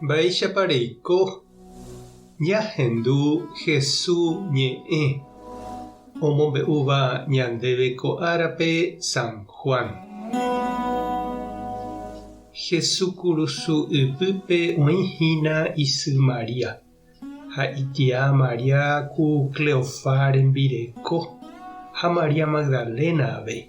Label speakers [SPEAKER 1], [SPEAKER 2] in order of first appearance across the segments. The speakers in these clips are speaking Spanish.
[SPEAKER 1] Mba'eichapareiko ñahendu Jesús ñe'ẽ omombe'úva ñandéve ko árape San Juan. Jesús kurusu ypýpe oĩhína isy Maria ha itia Maria ku Cleofá rembireko ha Maria Magdalena-ave.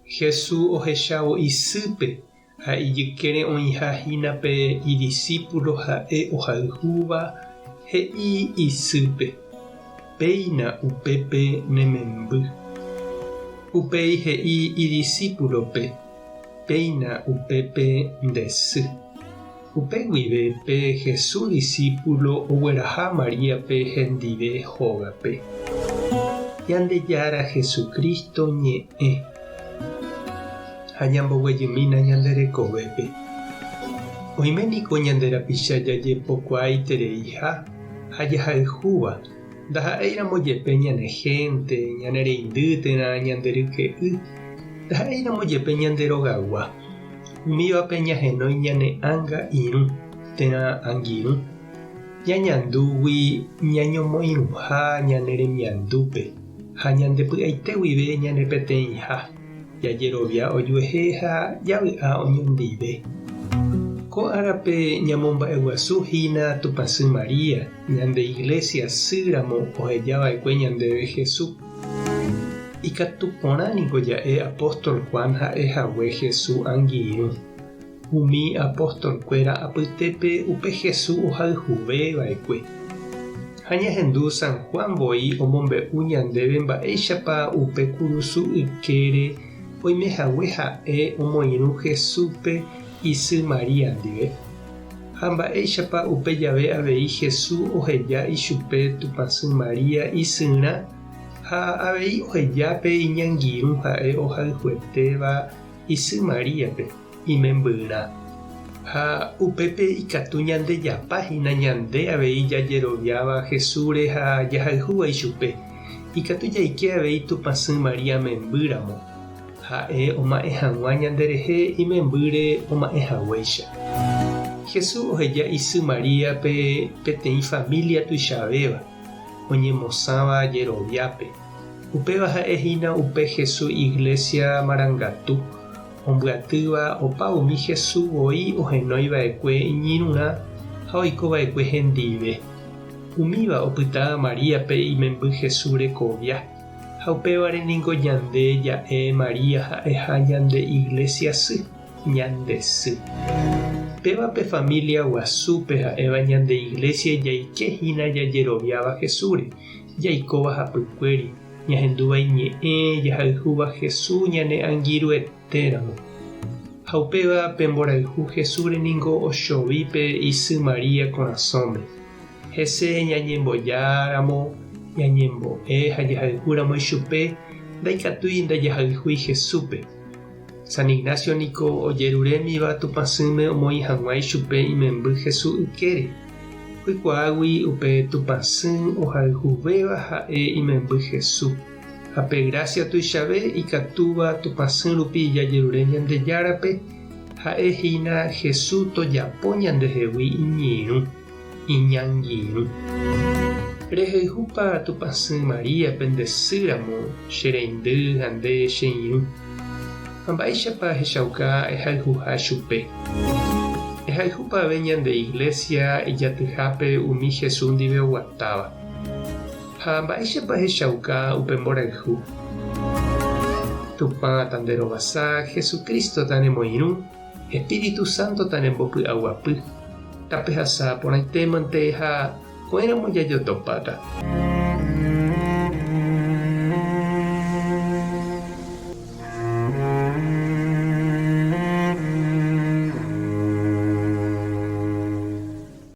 [SPEAKER 1] Jesús ohechávo isýpe ha ijykére oĩhahínape idiscípulo ha'e ohayhúva he'i isýpe: péina upépe nememby. Upéi he'i idiscípulope: péina upépe ndesy. Upe guivépe Jesús discípulo ogueraha Maríape hendive hógape. Ñandejára Jesucristo ñe'ẽ ha ñamboguejymína ñanderekovépe. Oiméniko ñanderapicha jajepokuaaitereiha ha jahayhúva ndaha'éiramo jepe ñane hénte ñanereindýtena ñanderyke'y, ndaha'éiramo jepe ñanderogagua. Umívape ñahenói ñane ãnga irũ térã angirũ. Ñañandúgui ñañomoirũha ñane remiandúpe ha ñandepy'aite guive ñane peteĩha. Jajerovia ojuehe ha javy'a oñondive. Ko árape ñamomba'eguasuhína Tupãsy Maria ñande iglesia sýramo ohejava'ekue ñandéve Jesús. Ikatu porãniko ja'e apóstol Juan ha'ehague Jesús angirũ. Umi apóstolkuéra apytépe upe Jesús ohayhuveva'ekue. Ha ñahendu San Juan voi omombe'u ñandéve mba'éichapa upe kurusu ykére oimehague ha'e omoirũ Jesúspe isy Maria ndive. Ha mba'éichapa upe jave avei Jesús oheja ichupe Tupãsy Maria isyrã ha avei ohejápe iñangirũ ha'e ohayhuetéva isy Maríape imembyrã. Ha upépe ikatu ñandejapáhína ñande avei jajeroviáva Jesúsre ha jahayhúva ichupe. Ikatu jaike avei Tupãsy Maria membyramo. Ha'e oma'ẽ hag̃ua ñanderehe imembýre oma'ẽhaguéicha. Jesús oheja isy Maríape peteĩ familia tuichavéva oñemosãva jeroviápe. Upéva ha'ehína upe Jesús iglesia marangatu. Ombyatýva opa umi Jesús voi ohenóiva'ekue iñirũrã ha oikova'ekue hendive. Umíva opyta Maríape imemby Jesús rekovia. Ha upévare niko ñande ja'e Maria ha'eha ñande iglesia sy, ñande sy. Pévape familia guasúpe ha'éva ñande iglesia jaikehína jajeroviáva Jesúsre, jaikóva hapykuéri, ñahendúva iñe'ẽ jahayhúva Jesús ñane angirũetéramo. Ha upéva pemborayhu Jesúsre ningo ochovípe isy Maria korasõme. Hese ñañembojáramo, ñañembo'e ha jahayhúramo ichupe ndaikatúi ndajahayhúi Jesúspe. San Ignacio niko ojerurémiva Tupãsýme omoĩ hag̃ua ichupe imemby Jesús ykére. Oikuaágui upe Tupãsy ohayhuvéva ha'e imemby Jesús. Ha pe gracia tuichave ikatúva Tupãsy rupi jajerure ñandejárape ha'ehína Jesús tojapo ñandehegui iñirũ, iñangirũ. Rehayhúpa Tupãsy Maríape ndesýramo chereindy ha nde che irũ. Ha mba'éichapa hechauka ehayhuha chupe. Ehayhúpave ñande iglesia ijatyhápe umi Jesús ndive oguatáva. Ha mba'éichapa hechauka upe mborayhu. Tupã tanderovasa Jesucristo tanemoirũ, Espíritu Santo tanembopy'aguapy. Tapehasa porãitémante ha ko'ẽramo jajotopáta.